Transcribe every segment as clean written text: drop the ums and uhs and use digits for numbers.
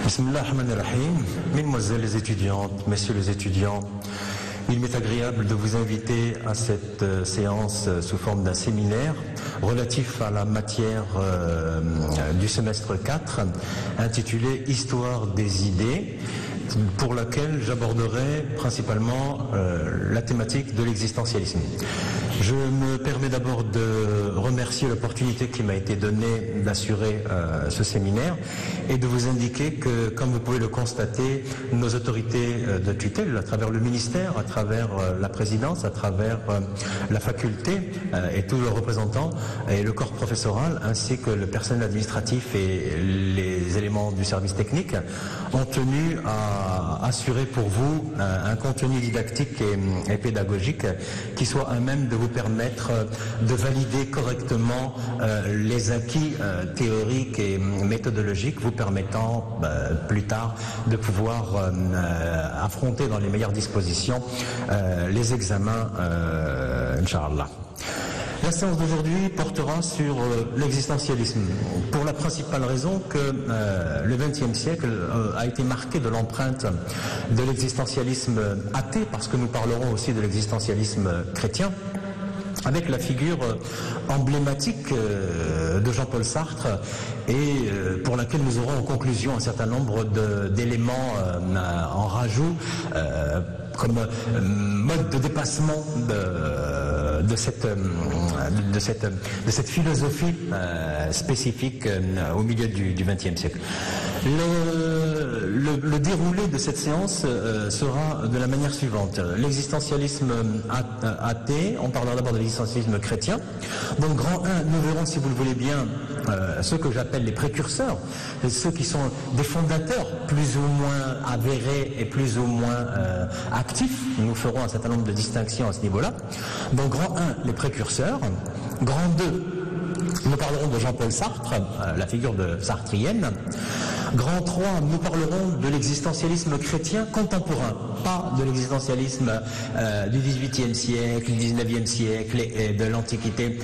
Bismillahirrahmanirrahim. Mesdemoiselles les étudiantes, messieurs les étudiants, il m'est agréable de vous inviter à cette séance sous forme d'un séminaire relatif à la matière du semestre 4 intitulée « Histoire des idées » pour laquelle j'aborderai principalement la thématique de l'existentialisme. Je me permets d'abord de remercier l'opportunité qui m'a été donnée d'assurer ce séminaire et de vous indiquer que, comme vous pouvez le constater, nos autorités de tutelle, à travers le ministère, à travers la présidence, à travers la faculté et tous leurs représentants et le corps professoral, ainsi que le personnel administratif et les éléments du service technique, ont tenu à assurer pour vous un contenu didactique et pédagogique qui soit à même de vous permettre de valider correctement les acquis théoriques et méthodologiques vous permettant plus tard de pouvoir affronter dans les meilleures dispositions les examens, Inch'Allah. La séance d'aujourd'hui portera sur l'existentialisme, pour la principale raison que le XXe siècle a été marqué de l'empreinte de l'existentialisme athée, parce que nous parlerons aussi de l'existentialisme chrétien, avec la figure emblématique de Jean-Paul Sartre et pour laquelle nous aurons en conclusion un certain nombre d'éléments en rajout comme mode de dépassement de cette philosophie spécifique au milieu du XXe siècle. Le déroulé de cette séance sera de la manière suivante. L'existentialisme athée, on parlera d'abord de l'existentialisme chrétien. Donc grand 1, nous verrons, si vous le voulez bien, ceux que j'appelle les précurseurs, ceux qui sont des fondateurs plus ou moins avérés et plus ou moins actifs. Nous ferons un certain nombre de distinctions à ce niveau-là. Donc grand 1, les précurseurs. Grand 2, nous parlerons de Jean-Paul Sartre, la figure de sartrienne. Grand 3, nous parlerons de l'existentialisme chrétien contemporain, pas de l'existentialisme du XVIIIe siècle, du XIXe siècle et de l'Antiquité,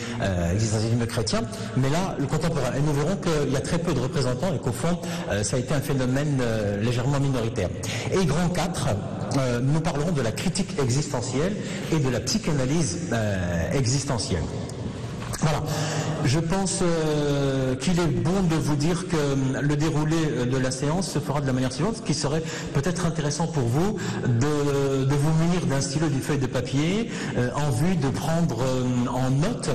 l'existentialisme chrétien, mais là, le contemporain. Et nous verrons qu'il y a très peu de représentants et qu'au fond, ça a été un phénomène légèrement minoritaire. Et grand 4, nous parlerons de la critique existentielle et de la psychanalyse existentielle. Voilà. Je pense qu'il est bon de vous dire que le déroulé de la séance se fera de la manière suivante, ce qui serait peut-être intéressant pour vous de vous munir d'un stylo, d'une feuille de papier en vue de prendre en note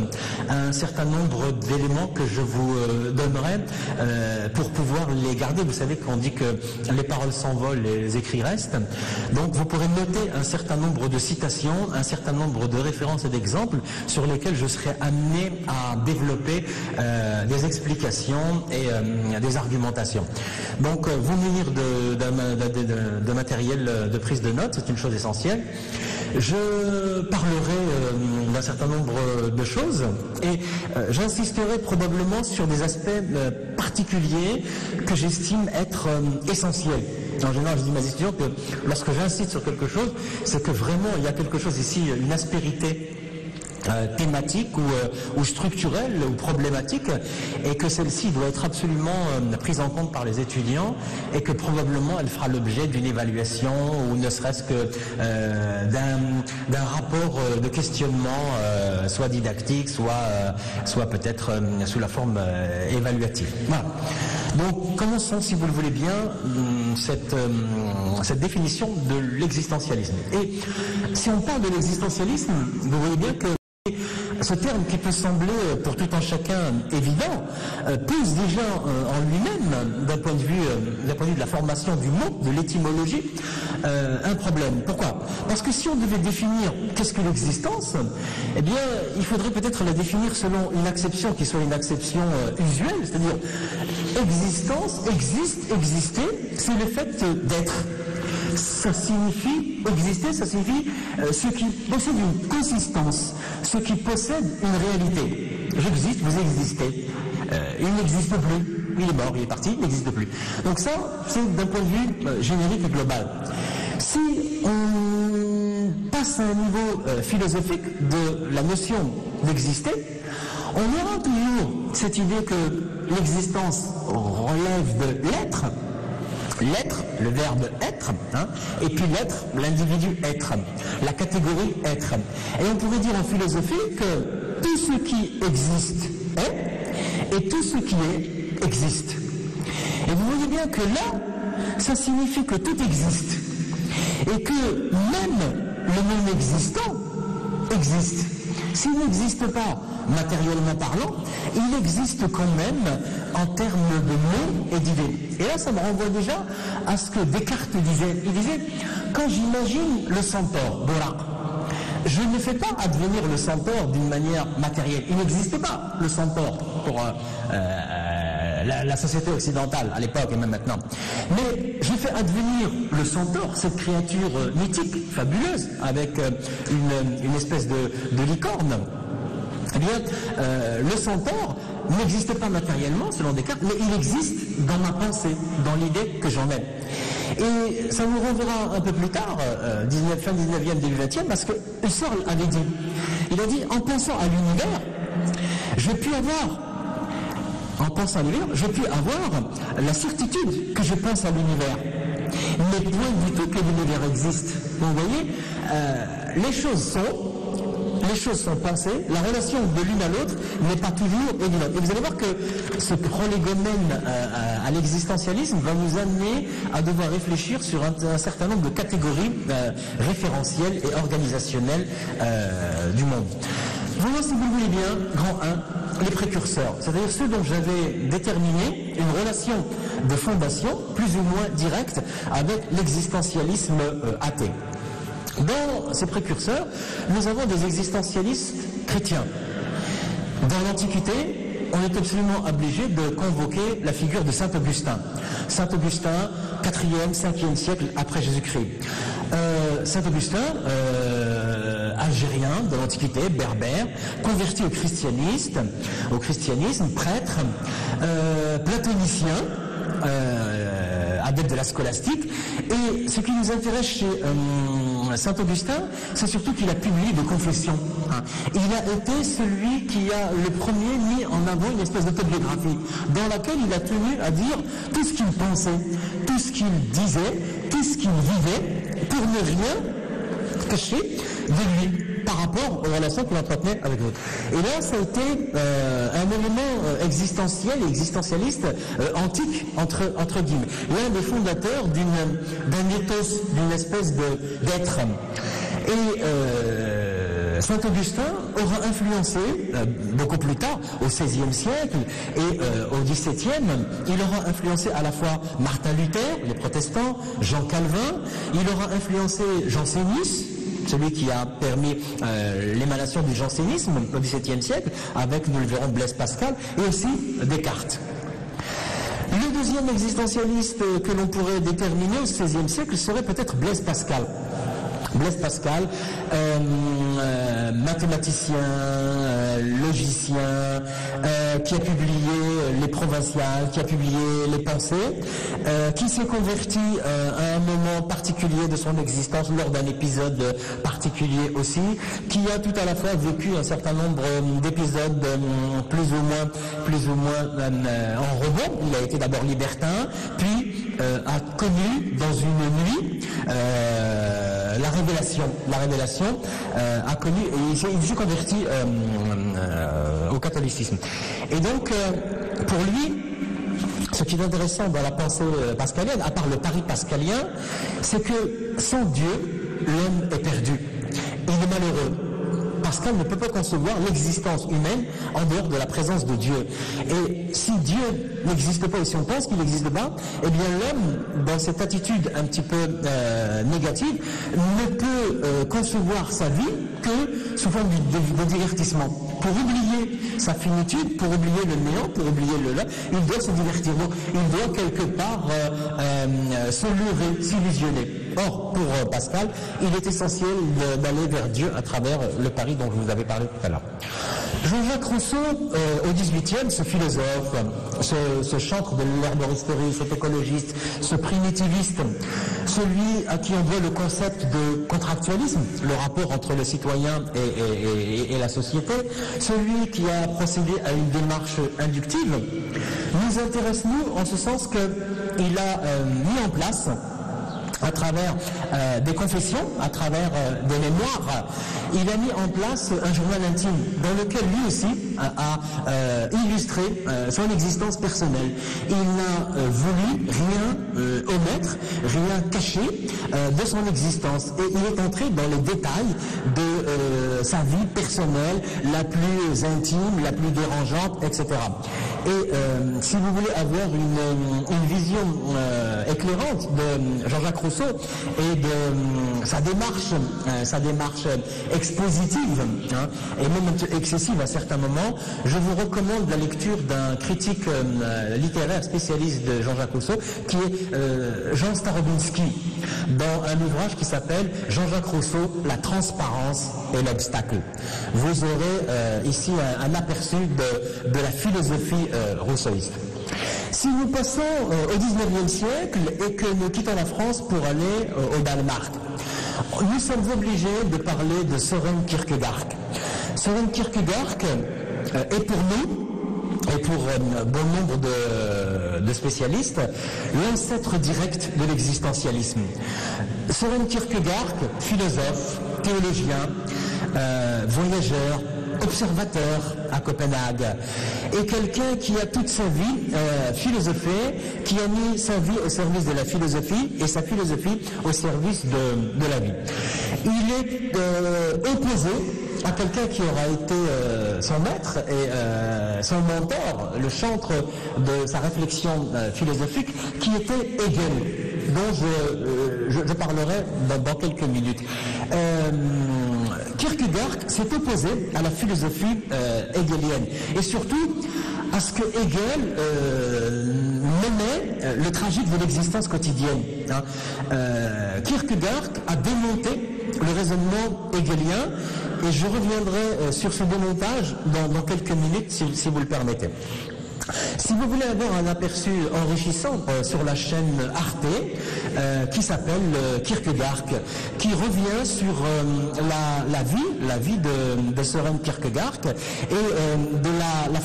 un certain nombre d'éléments que je vous donnerai pour pouvoir les garder. Vous savez qu'on dit que les paroles s'envolent et les écrits restent. Donc vous pourrez noter un certain nombre de citations, un certain nombre de références et d'exemples sur lesquels je serai amené à développer des explications et des argumentations. Donc vous munir de matériel de prise de notes, c'est une chose essentielle. Je parlerai d'un certain nombre de choses et j'insisterai probablement sur des aspects particuliers que j'estime être essentiels. En général, je dis à mes étudiants que lorsque j'insiste sur quelque chose, c'est que vraiment il y a quelque chose ici, une aspérité thématique ou structurelle ou problématique, et que celle-ci doit être absolument prise en compte par les étudiants et que probablement elle fera l'objet d'une évaluation ou ne serait-ce que d'un rapport de questionnement soit didactique, soit peut-être sous la forme évaluative. Voilà. Donc commençons, si vous le voulez bien, cette définition de l'existentialisme. Et si on parle de l'existentialisme, vous voyez bien que ce terme qui peut sembler pour tout un chacun évident pose déjà en lui-même, d'un point de vue de la formation du mot, de l'étymologie, un problème. Pourquoi? Parce que si on devait définir qu'est-ce que l'existence, eh bien, il faudrait peut-être la définir selon une acception qui soit une acception usuelle, c'est-à-dire existence, exister, c'est le fait d'être. Ça signifie exister, ça signifie ce qui possède une consistance, ce qui possède une réalité. J'existe, vous existez. Il n'existe plus, il est mort, il est parti, il n'existe plus. Donc ça, c'est d'un point de vue générique et global. Si on passe à un niveau philosophique de la notion d'exister, on aura toujours cette idée que l'existence relève de l'être, l'être, le verbe être, hein, et puis l'être, l'individu être, la catégorie être. Et on pourrait dire en philosophie que tout ce qui existe est, et tout ce qui est existe. Et vous voyez bien que là, ça signifie que tout existe, et que même le non-existant existe. S'il n'existe pas matériellement parlant, il existe quand même en termes de mots et d'idées. Et là, ça me renvoie déjà à ce que Descartes disait. Il disait, quand j'imagine le centaure, voilà, je ne fais pas advenir le centaure d'une manière matérielle. Il n'existe pas, le centaure, pour la société occidentale, à l'époque et même maintenant. Mais je fais advenir le centaure, cette créature mythique, fabuleuse, avec une espèce de licorne. Eh bien, le centaure n'existe pas matériellement, selon Descartes, mais il existe dans ma pensée, dans l'idée que j'en ai. Et ça nous reverra un peu plus tard, fin 19e, début 20e, parce que Husserl avait dit, il a dit, en pensant à l'univers, je puis avoir la certitude que je pense à l'univers, mais point du tout que l'univers existe. Donc vous voyez, les choses sont pensées, la relation de l'une à l'autre n'est pas toujours évidente. Et vous allez voir que ce prolégomène à l'existentialisme va nous amener à devoir réfléchir sur un certain nombre de catégories référentielles et organisationnelles du monde. Voilà, si vous le voulez bien, grand 1, les précurseurs, c'est-à-dire ceux dont j'avais déterminé une relation de fondation plus ou moins directe avec l'existentialisme athée. Dans ces précurseurs, nous avons des existentialistes chrétiens. Dans l'Antiquité, on est absolument obligé de convoquer la figure de Saint Augustin. Saint Augustin, 4e, 5e siècle après Jésus-Christ. Saint Augustin, algérien de l'Antiquité, berbère, converti au christianisme, prêtre, platonicien, adepte de la scolastique. Et ce qui nous intéresse chez Saint-Augustin, c'est surtout qu'il a publié des confessions. Il a été celui qui a le premier mis en avant une espèce d'autobiographie dans laquelle il a tenu à dire tout ce qu'il pensait, tout ce qu'il disait, tout ce qu'il vivait, pour ne rien cacher de lui par rapport aux relations qu'il entretenait avec l'autre. Et là, ça a été un élément existentiel et existentialiste antique, entre guillemets. L'un des fondateurs d'un ethos, d'une espèce d'être. Et Saint-Augustin aura influencé, beaucoup plus tard, au XVIe siècle et au XVIIe, il aura influencé à la fois Martin Luther, les protestants, Jean Calvin, il aura influencé Jansénus, celui qui a permis l'émanation du jansénisme au XVIIe siècle, avec, nous le verrons, Blaise Pascal, et aussi Descartes. Le deuxième existentialiste que l'on pourrait déterminer au XVIe siècle serait peut-être Blaise Pascal. Blaise Pascal, mathématicien, logicien, qui a publié Les Provinciales, qui a publié Les Pensées, qui s'est converti à un moment particulier de son existence, lors d'un épisode particulier aussi, qui a tout à la fois vécu un certain nombre d'épisodes plus ou moins en rebond. Il a été d'abord libertin, puis a connu dans une nuit la révélation a connu, et il s'est converti au catholicisme. Et donc, pour lui, ce qui est intéressant dans la pensée pascalienne, à part le pari pascalien, c'est que sans Dieu, l'homme est perdu. Il est malheureux. Pascal ne peut pas concevoir l'existence humaine en dehors de la présence de Dieu. Et si Dieu n'existe pas, et si on pense qu'il n'existe pas, eh bien l'homme, dans cette attitude un petit peu négative, ne peut concevoir sa vie que sous forme de divertissement. Pour oublier sa finitude, pour oublier le néant, pour oublier le là, il doit se divertir. Donc, il doit quelque part se leurrer, s'illusionner. Or, pour Pascal, il est essentiel d'aller vers Dieu à travers le pari dont je vous avais parlé tout à l'heure. Jean-Jacques Rousseau, au XVIIIe, ce philosophe, ce chantre de l'herboristerie, cet écologiste, ce primitiviste, celui à qui on doit le concept de contractualisme, le rapport entre le citoyen et la société, celui qui a procédé à une démarche inductive, nous intéresse, nous, en ce sens qu'il a mis en place, à travers des confessions, à travers des mémoires, il a mis en place un journal intime dans lequel lui aussi a illustré son existence personnelle. Il n'a voulu rien omettre, rien cacher de son existence. Et il est entré dans les détails de sa vie personnelle, la plus intime, la plus dérangeante, etc. Et si vous voulez avoir une vision éclairante de Jean-Jacques Rousseau et de sa démarche expositive, hein, et même excessive à certains moments, je vous recommande la lecture d'un critique littéraire spécialiste de Jean-Jacques Rousseau, qui est Jean Starobinski, dans un ouvrage qui s'appelle Jean-Jacques Rousseau, la transparence et l'obstacle. Vous aurez ici un aperçu de la philosophie rousseauiste. Si nous passons au XIXe siècle et que nous quittons la France pour aller au Danemark, nous sommes obligés de parler de Søren Kierkegaard. Søren Kierkegaard est pour nous, et pour bon nombre de spécialistes, l'ancêtre direct de l'existentialisme. Søren Kierkegaard, philosophe, théologien, voyageur, observateur à Copenhague, et quelqu'un qui a toute sa vie philosophé, qui a mis sa vie au service de la philosophie et sa philosophie au service de la vie. Il est opposé à quelqu'un qui aura été son maître et son mentor, le chantre de sa réflexion philosophique, qui était Hegel, dont je parlerai dans quelques minutes. Kierkegaard s'est opposé à la philosophie hegelienne, et surtout à ce que Hegel nommait le tragique de l'existence quotidienne. Hein. Kierkegaard a démonté le raisonnement hegelien, et je reviendrai sur ce démontage dans quelques minutes, si vous le permettez. Si vous voulez avoir un aperçu enrichissant sur la chaîne Arte, qui s'appelle Kierkegaard, qui revient sur la vie de Søren Kierkegaard et de la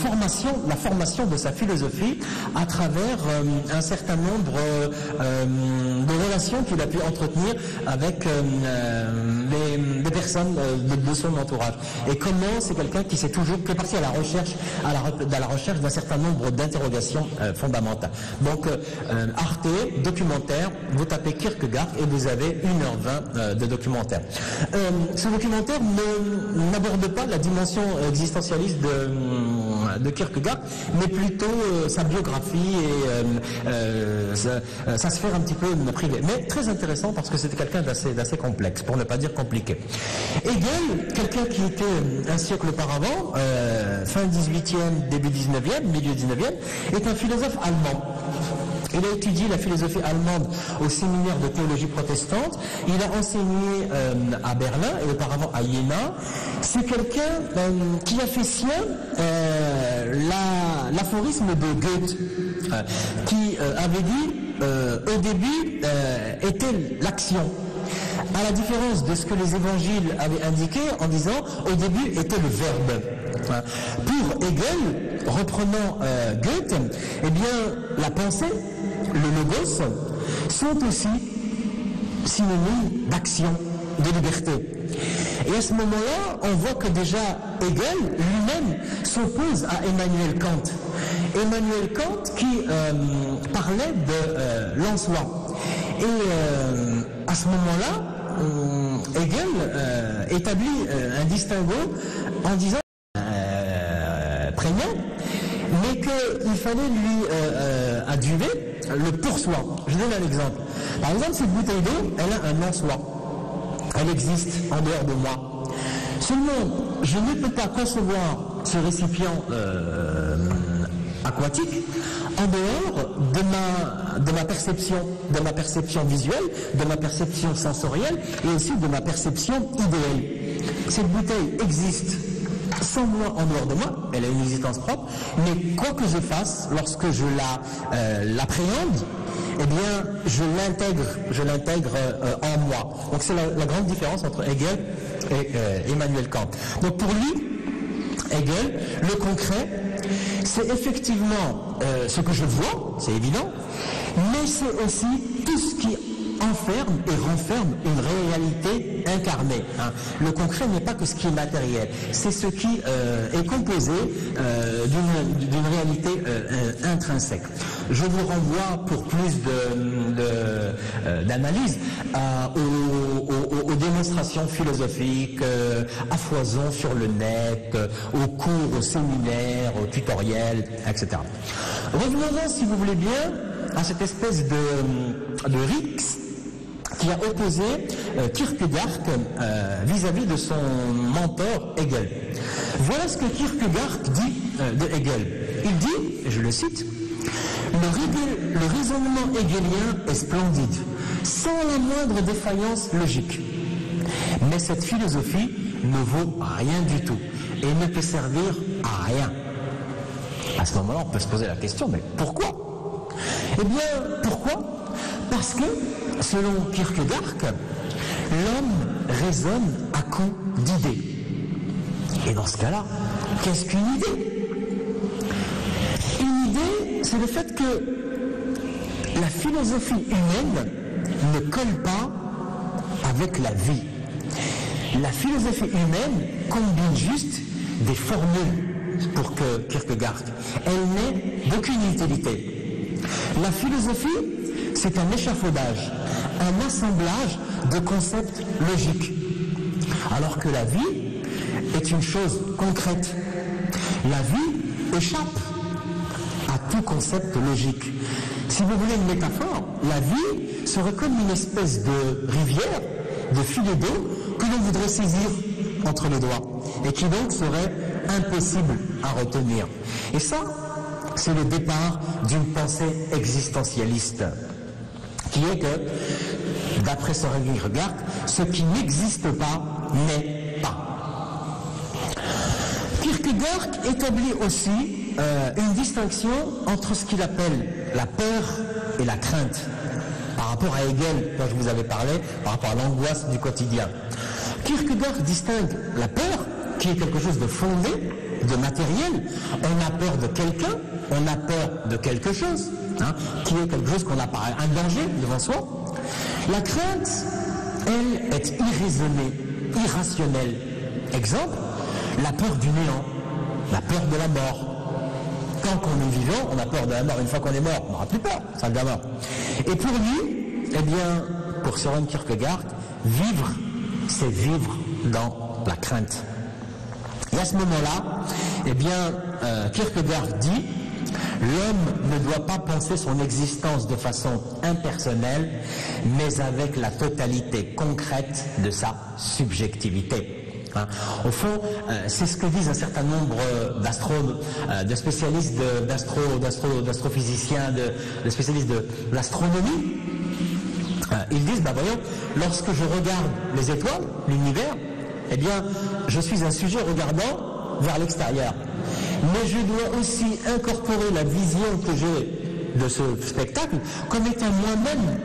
formation de sa philosophie à travers un certain nombre de relations qu'il a pu entretenir avec des personnes de son entourage. Et comment c'est quelqu'un qui est parti à la recherche d'un certain nombre d'interrogations fondamentales. Donc, Arte, documentaire, vous tapez Kierkegaard et vous avez 1h20 de documentaire. Ce documentaire n'aborde pas la dimension existentialiste de Kierkegaard, mais plutôt sa biographie et sa sphère un petit peu privée. Mais très intéressant parce que c'était quelqu'un d'assez complexe, pour ne pas dire compliqué. Hegel, quelqu'un qui était un siècle auparavant, fin 18e, début 19e, milieu 19e, est un philosophe allemand. Il a étudié la philosophie allemande au séminaire de théologie protestante. Il a enseigné à Berlin et auparavant à Iéna. C'est quelqu'un qui a fait sien l'aphorisme de Goethe, qui avait dit au début était l'action. À la différence de ce que les évangiles avaient indiqué en disant au début était le verbe. Pour Hegel, reprenant Goethe, eh bien la pensée, le logos, sont aussi synonymes d'action, de liberté. Et à ce moment-là, on voit que déjà Hegel lui-même s'oppose à Emmanuel Kant. Emmanuel Kant qui parlait de l'en-soi. Et à ce moment-là, Hegel établit un distinguo en disant prégnant, mais qu'il fallait lui adjuver le pour soi. Je donne un exemple. Par exemple, cette bouteille d'eau, elle a un en-soi. Elle existe en dehors de moi. Seulement, je ne peux pas concevoir ce récipient aquatique en dehors de ma perception visuelle, de ma perception sensorielle et aussi de ma perception idéale. Cette bouteille existe sans moi, en dehors de moi, elle a une existence propre, mais quoi que je fasse, lorsque je l'appréhende, eh bien, je l'intègre en moi. Donc c'est la grande différence entre Hegel et Emmanuel Kant. Donc pour lui, Hegel, le concret, c'est effectivement ce que je vois, c'est évident, mais c'est aussi tout ce qui enferme et renferme une réalité incarnée. Hein. Le concret n'est pas que ce qui est matériel, c'est ce qui est composé d'une réalité intrinsèque. Je vous renvoie pour plus d'analyse aux démonstrations philosophiques à foison sur le net, aux cours, aux séminaires, aux tutoriels, etc. Revenons, si vous voulez bien, à cette espèce de rixe qui a opposé Kierkegaard vis-à-vis de son mentor Hegel. Voilà ce que Kierkegaard dit de Hegel. Il dit, et je le cite, le raisonnement hegelien est splendide, sans la moindre défaillance logique. Mais cette philosophie ne vaut rien du tout et ne peut servir à rien. À ce moment-là, on peut se poser la question, mais pourquoi? Eh bien, pourquoi? Parce que, selon Kierkegaard, l'homme raisonne à coup d'idées. Et dans ce cas-là, qu'est-ce qu'une idée? Une idée, c'est le fait que la philosophie humaine ne colle pas avec la vie. La philosophie humaine combine juste des formules pour que Kierkegaard. Elle n'est d'aucune utilité. La philosophie, c'est un échafaudage, un assemblage de concepts logiques. Alors que la vie est une chose concrète. La vie échappe à tout concept logique. Si vous voulez une métaphore, la vie serait comme une espèce de rivière, de filet d'eau que l'on voudrait saisir entre les doigts et qui donc serait impossible à retenir. Et ça, c'est le départ d'une pensée existentialiste, qui est que, d'après Søren Kierkegaard, ce qui n'existe pas n'est pas. Kierkegaard établit aussi une distinction entre ce qu'il appelle la peur et la crainte, par rapport à Hegel, dont je vous avais parlé, par rapport à l'angoisse du quotidien. Kierkegaard distingue la peur, qui est quelque chose de fondé, de matériel. On a peur de quelqu'un, on a peur de quelque chose, hein, qui est quelque chose qu'on a par un danger devant soi. La crainte, elle, est irraisonnée, irrationnelle. Exemple, la peur du néant, la peur de la mort. Tant qu'on est vivant, on a peur de la mort. Une fois qu'on est mort, on n'aura plus peur, ça de la mort. Et pour lui, eh bien, pour Søren Kierkegaard, vivre, c'est vivre dans la crainte. Et à ce moment-là, eh bien, Kierkegaard dit, l'homme ne doit pas penser son existence de façon impersonnelle, mais avec la totalité concrète de sa subjectivité. Hein. Au fond, c'est ce que disent un certain nombre de spécialistes d'astrophysiciens, de spécialistes de l'astronomie. Ils disent, voyons, lorsque je regarde les étoiles, l'univers, eh bien, je suis un sujet regardant vers l'extérieur. Mais je dois aussi incorporer la vision que j'ai de ce spectacle comme étant moi-même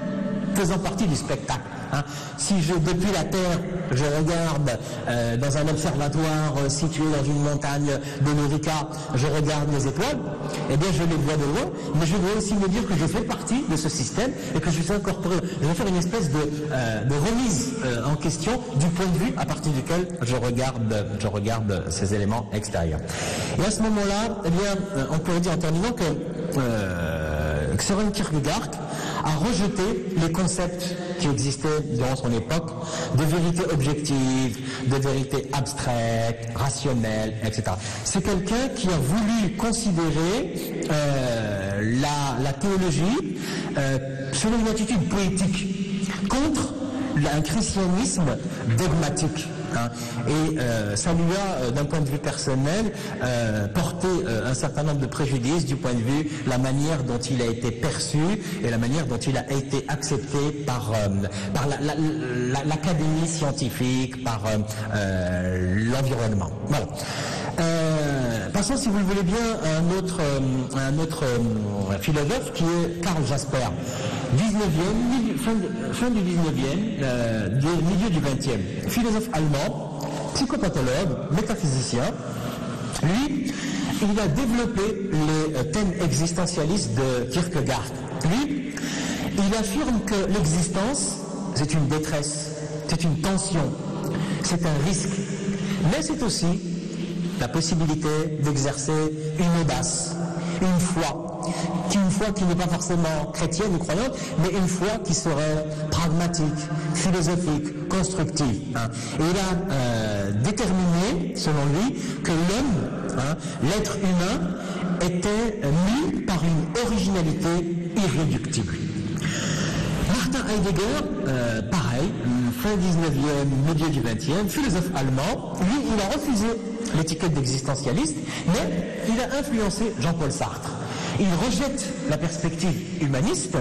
faisant partie du spectacle. Hein. Si depuis la Terre, je regarde dans un observatoire situé dans une montagne de Norica, je regarde les étoiles, eh bien je les vois de loin, mais je dois aussi me dire que je fais partie de ce système et que je suis incorporé. Je vais faire une espèce de remise en question du point de vue à partir duquel je regarde ces éléments extérieurs. Et à ce moment-là, eh bien, on peut dire en terminant que Søren Kierkegaard a rejeté les concepts qui existaient durant son époque de vérité objective, de vérité abstraite, rationnelle, etc. C'est quelqu'un qui a voulu considérer la théologie selon une attitude poétique contre un christianisme dogmatique. hein. Et ça lui a, d'un point de vue personnel, porté un certain nombre de préjudices du point de vue la manière dont il a été perçu et la manière dont il a été accepté par l'académie scientifique, par l'environnement. Voilà. Passons, si vous le voulez bien, à un autre philosophe qui est Karl Jasper. 19e, fin du 19e, milieu du 20e. Philosophe allemand, psychopathologue, métaphysicien. Lui, il a développé les thèmes existentialistes de Kierkegaard. Lui, il affirme que l'existence, c'est une détresse, c'est une tension, c'est un risque, mais c'est aussi la possibilité d'exercer une audace, une foi qui n'est pas forcément chrétienne ou croyante, mais une foi qui serait pragmatique, philosophique, constructive. Hein. Et il a déterminé, selon lui, que l'homme, hein, l'être humain, était mu par une originalité irréductible. Martin Heidegger, pareil, fin 19e, milieu du 20e, philosophe allemand, lui, il a refusé l'étiquette d'existentialiste, mais il a influencé Jean-Paul Sartre. Il rejette la perspective humaniste.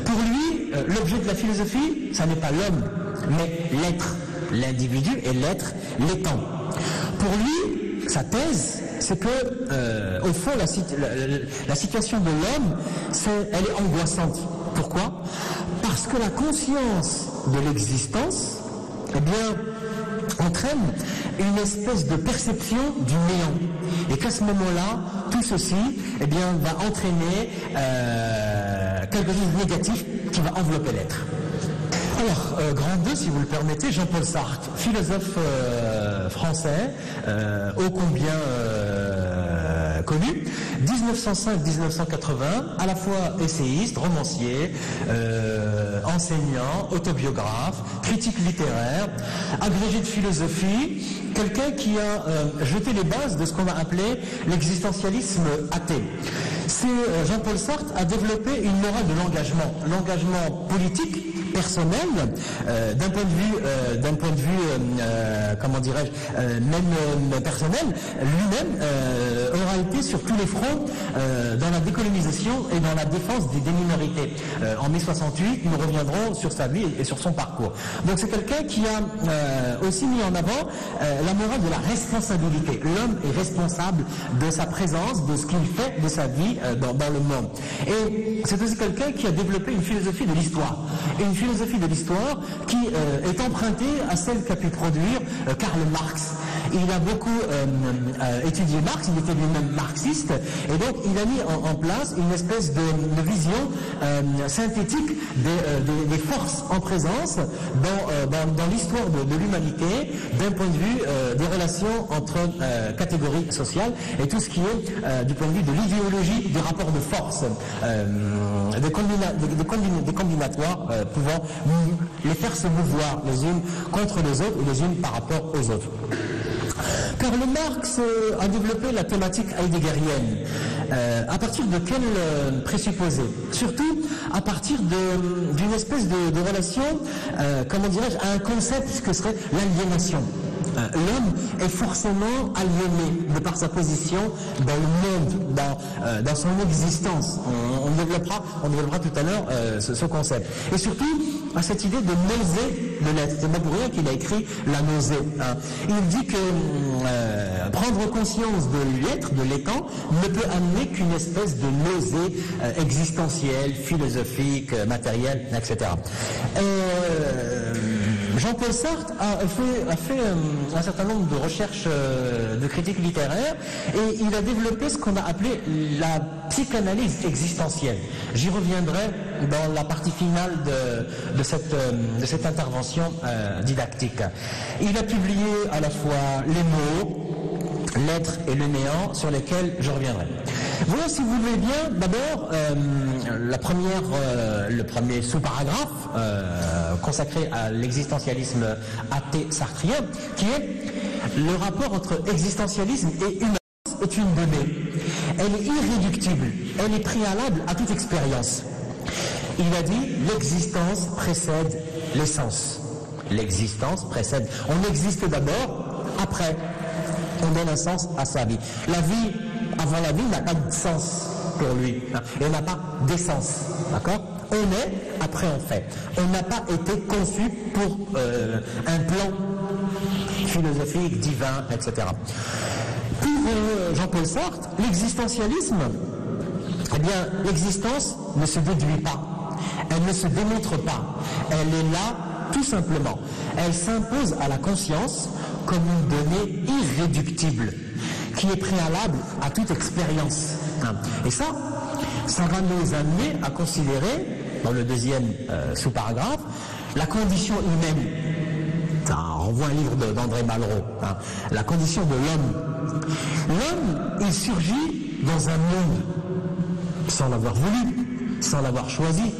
Pour lui, l'objet de la philosophie, ça n'est pas l'homme, mais l'être, l'individu et l'être, l'étant. Pour lui, sa thèse, c'est que, au fond, la situation de l'homme, elle est angoissante. Pourquoi ? Parce que la conscience de l'existence, eh bien, entraîne une espèce de perception du néant. Et qu'à ce moment-là, tout ceci, eh bien, va entraîner quelque chose de négatif qui va envelopper l'être. Alors, grand 2, si vous le permettez, Jean-Paul Sartre, philosophe français, ô combien connu, 1905-1980, à la fois essayiste, romancier, enseignant, autobiographe, critique littéraire, agrégé de philosophie, quelqu'un qui a jeté les bases de ce qu'on va appeler l'existentialisme athée. Jean-Paul Sartre a développé une morale de l'engagement politique, personnel, d'un point de vue, comment dirais-je, même personnel, lui-même aura été sur tous les fronts dans la décolonisation et dans la défense des minorités. En mai 68, nous reviendrons sur sa vie et sur son parcours. Donc c'est quelqu'un qui a aussi mis en avant la morale de la responsabilité. L'homme est responsable de sa présence, de ce qu'il fait, de sa vie dans le monde. Et c'est aussi quelqu'un qui a développé une philosophie de l'histoire. Une philosophie de l'histoire qui est empruntée à celle qu'a pu produire Karl Marx. Il a beaucoup étudié Marx, il était lui-même marxiste, et donc il a mis en place une espèce de vision synthétique des forces en présence dans l'histoire de l'humanité, d'un point de vue des relations entre catégories sociales, et tout ce qui est du point de vue de l'idéologie des rapports de force, des combinatoires pouvant les faire se mouvoir les unes contre les autres ou les unes par rapport aux autres. Karl Marx a développé la thématique heideggerienne. À partir de quel présupposé ? Surtout à partir d'une espèce de relation, comment dirais-je, à un concept que serait l'aliénation. L'homme est forcément aliéné de par sa position dans le monde, dans son existence. On développera tout à l'heure ce concept. Et surtout, à cette idée de nausée de l'être. C'est pas pour rien qu'il a écrit la nausée. Hein. Il dit que prendre conscience de l'être, de l'étant, ne peut amener qu'une espèce de nausée existentielle, philosophique, matérielle, etc. Jean-Paul Sartre a fait un certain nombre de recherches de critique littéraire et il a développé ce qu'on a appelé la psychanalyse existentielle. J'y reviendrai dans la partie finale de cette intervention didactique. Il a publié à la fois les mots, l'être et le néant, sur lesquels je reviendrai. Voilà, si vous voulez bien, d'abord, le premier sous-paragraphe consacré à l'existentialisme athée sartrien, qui est le rapport entre existentialisme et humanisme est une donnée. Elle est irréductible, elle est préalable à toute expérience. Il a dit, l'existence précède l'essence. L'existence précède. On existe d'abord, après, on donne un sens à sa vie. La vie, avant la vie, n'a pas de sens pour lui. Et n'a pas d'essence. D'accord ? On est, après on fait. On n'a pas été conçu pour un plan philosophique, divin, etc. Pour Jean-Paul Sartre, l'existentialisme, eh bien, l'existence ne se déduit pas. Elle ne se démontre pas. Elle est là, tout simplement. Elle s'impose à la conscience comme une donnée irréductible, qui est préalable à toute expérience. Et ça va nous amener à considérer, dans le deuxième sous-paragraphe, la condition humaine. Ça renvoie un livre d'André Malraux. La condition de l'homme. L'homme, il surgit dans un monde sans l'avoir voulu, sans l'avoir choisi.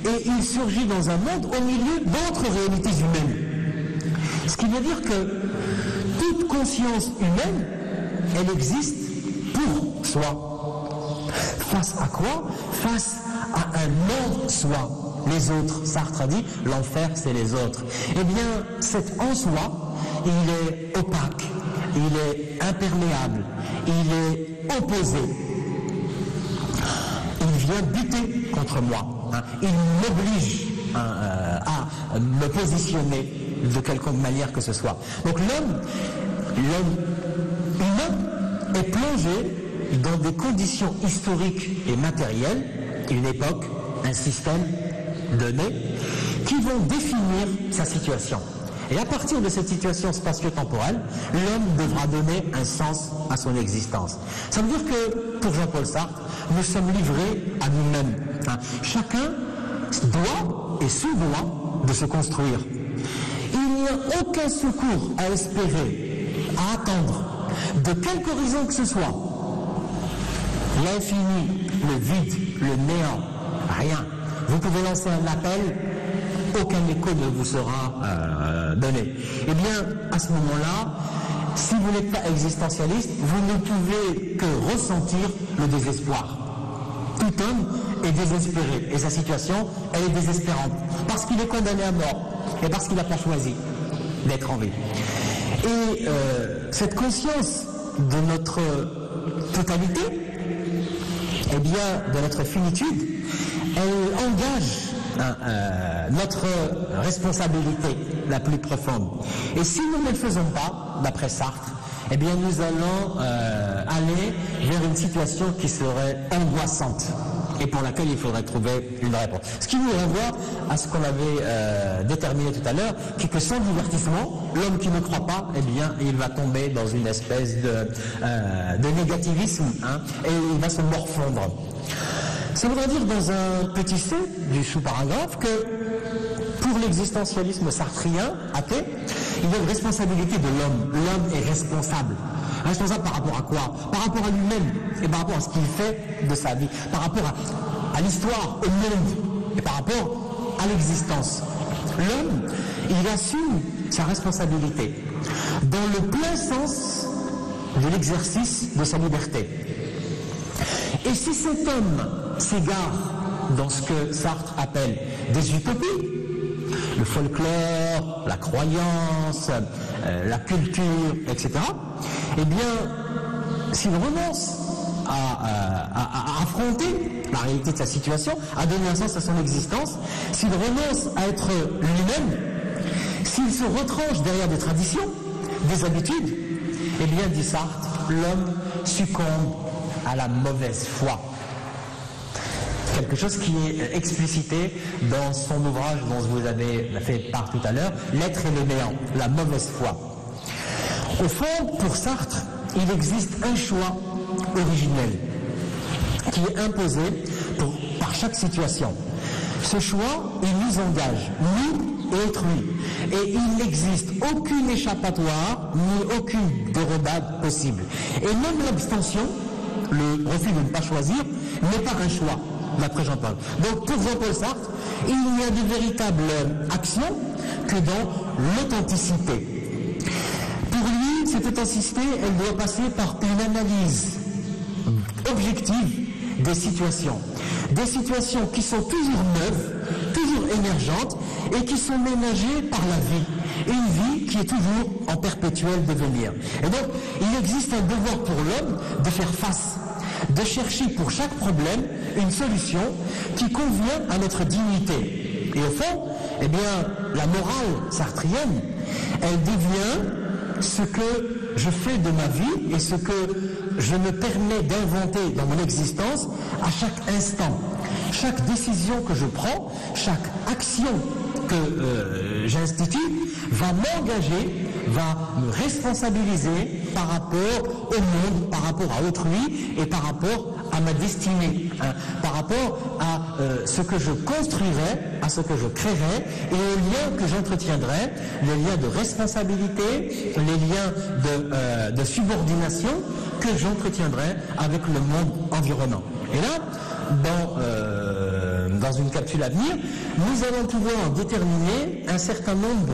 Et il surgit dans un monde au milieu d'autres réalités humaines. Ce qui veut dire que toute conscience humaine, elle existe pour soi. Face à quoi ? Face à un non-soi. Les autres. Sartre a dit, l'enfer c'est les autres. Eh bien, cet en-soi, il est opaque, il est imperméable, il est opposé. Il vient buter contre moi. Il m'oblige à me positionner de quelconque manière que ce soit. Donc l'homme humain est plongé dans des conditions historiques et matérielles, une époque, un système donné, qui vont définir sa situation. Et à partir de cette situation spatio-temporelle, l'homme devra donner un sens à son existence. Ça veut dire que, pour Jean-Paul Sartre, nous sommes livrés à nous-mêmes. Chacun doit et se doit de se construire. Il n'y a aucun secours à espérer, à attendre, de quelque horizon que ce soit. L'infini, le vide, le néant, rien. Vous pouvez lancer un appel, aucun écho ne vous sera donné. Eh bien, à ce moment-là, si vous n'êtes pas existentialiste, vous ne pouvez que ressentir le désespoir. Tout homme est désespéré et sa situation, elle est désespérante parce qu'il est condamné à mort et parce qu'il n'a pas choisi d'être en vie. Et cette conscience de notre totalité, eh bien, de notre finitude, elle engage notre responsabilité la plus profonde. Et si nous ne le faisons pas, d'après Sartre, eh bien nous allons aller vers une situation qui serait angoissante et pour laquelle il faudrait trouver une réponse. Ce qui nous renvoie à ce qu'on avait déterminé tout à l'heure, qui est que sans divertissement, l'homme qui ne croit pas, eh bien il va tomber dans une espèce de négativisme, et il va se morfondre. Ça voudrait dire dans un petit C du sous-paragraphe que pour l'existentialisme sartrien, athée, il y a une responsabilité de l'homme. L'homme est responsable. Responsable par rapport à quoi ? Par rapport à lui-même et par rapport à ce qu'il fait de sa vie, par rapport à l'histoire, au monde et par rapport à l'existence. L'homme, il assume sa responsabilité dans le plein sens de l'exercice de sa liberté. Et si cet homme s'égare dans ce que Sartre appelle des utopies, le folklore, la croyance, la culture, etc., eh bien, s'il renonce à affronter la réalité de sa situation, à donner un sens à son existence, s'il renonce à être lui-même, s'il se retranche derrière des traditions, des habitudes, eh bien, dit Sartre, l'homme succombe à la mauvaise foi. Quelque chose qui est explicité dans son ouvrage dont vous avez fait part tout à l'heure, L'être et le néant, la mauvaise foi. Au fond, pour Sartre, il existe un choix originel qui est imposé par chaque situation. Ce choix, il nous engage, nous et autrui. Et il n'existe aucune échappatoire ni aucune dérobade possible. Et même l'abstention, le refus de ne pas choisir, n'est pas un choix, d'après Jean-Paul. Donc pour Jean-Paul Sartre, il n'y a de véritable action que dans l'authenticité. Pour lui, cette authenticité, elle doit passer par une analyse objective des situations qui sont toujours neuves, toujours émergentes et qui sont ménagées par la vie. Une vie qui est toujours en perpétuel devenir. Et donc, il existe un devoir pour l'homme de faire face, de chercher pour chaque problème une solution qui convient à notre dignité. Et au fond, eh bien, la morale sartrienne, elle devient ce que je fais de ma vie et ce que je me permets d'inventer dans mon existence à chaque instant. Chaque décision que je prends, chaque action que j'institue va m'engager, va me responsabiliser par rapport au monde, par rapport à autrui et par rapport à ma destinée, par rapport à ce que je construirai, à ce que je créerai et aux liens que j'entretiendrai, les liens de responsabilité, les liens de subordination que j'entretiendrai avec le monde environnant. Et là, dans une capsule à venir, nous allons pouvoir déterminer un certain nombre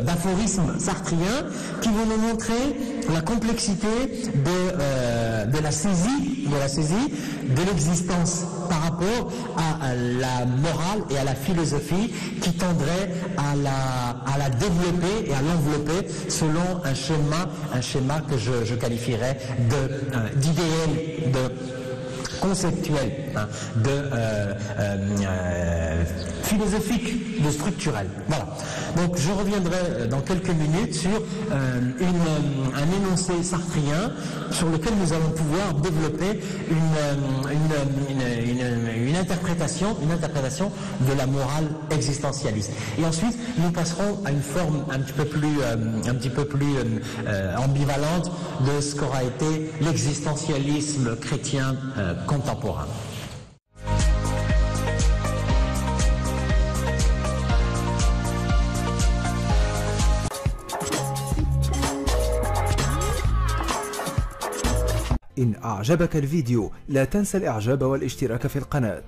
d'aphorismes sartriens qui vont nous montrer la complexité de la saisie de l'existence par rapport à la morale et à la philosophie qui tendrait à la développer et à l'envelopper selon un schéma que je qualifierais d'idéal, de conceptuel, philosophique, de structurel. Voilà. Donc je reviendrai dans quelques minutes sur un énoncé sartrien sur lequel nous allons pouvoir développer une interprétation de la morale existentialiste. Et ensuite, nous passerons à une forme un petit peu plus ambivalente de ce qu'aura été l'existentialisme chrétien contemporain. إن أعجبك الفيديو لا تنسى الإعجاب والاشتراك في القناة.